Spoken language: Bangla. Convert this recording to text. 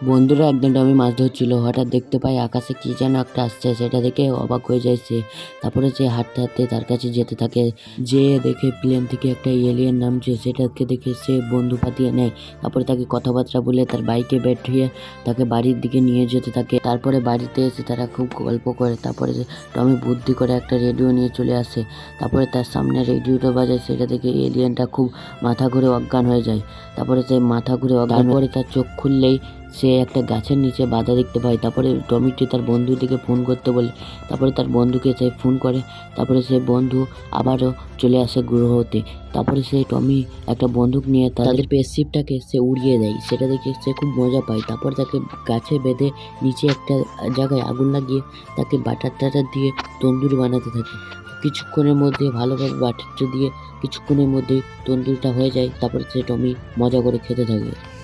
বন্ধুরা একদিন টমি মাছ ধরছিল, হঠাৎ দেখতে পায় আকাশে কি যেন একটা আসছে। সেটা দেখে অবাক হয়ে যায় সে। তারপরে সে হাঁটতে হাঁটতে তার কাছে যেতে থাকে। যে দেখে প্লেন থেকে একটা এলিয়েন নামছে, সেটাকে দেখে সে বন্ধু পাতিয়ে নেয়। তারপরে তাকে কথাবার্তা বলে তার বাইকে बैठिয়ে তাকে বাড়ির দিকে নিয়ে যেতে থাকে। তারপরে বাড়িতে এসে তারা খুব গল্প করে। তারপরে টমি বুদ্ধি করে একটা রেডিও নিয়ে চলে আসে। তারপরে তার সামনে রেডিওটা বাজায়, সেটা দেখে এলিয়েনটা খুব মাথা ঘুরে অজ্ঞান হয়ে যায়। তারপরে সে মাথা ঘুরে তারপরে তার চোখ খুললেই সে একটা গাছের নিচে বাধা দেখতে পায়। তারপরে টমিটি তার বন্ধুটিকে ফোন করতে বলে। তারপরে তার বন্ধুকে সে ফোন করে। তারপরে সে বন্ধু আবারও চলে আসে গ্রহতে। তারপরে সে টমি একটা বন্দুক নিয়ে তাদের স্পেসশিপটাকে সে উড়িয়ে দেয়। সেটা দেখে সে খুব মজা পায়। তারপর তাকে গাছে বেঁধে নিচে একটা জায়গায় আগুন লাগিয়ে তাকে বাটার টাটার দিয়ে তন্দুরি বানাতে থাকে। কিছুক্ষণের মধ্যে ভালোভাবে বাটারটা দিয়ে কিছুক্ষণের মধ্যেই তন্দুরিটা হয়ে যায়। তারপরে সে টমি মজা করে খেতে থাকে।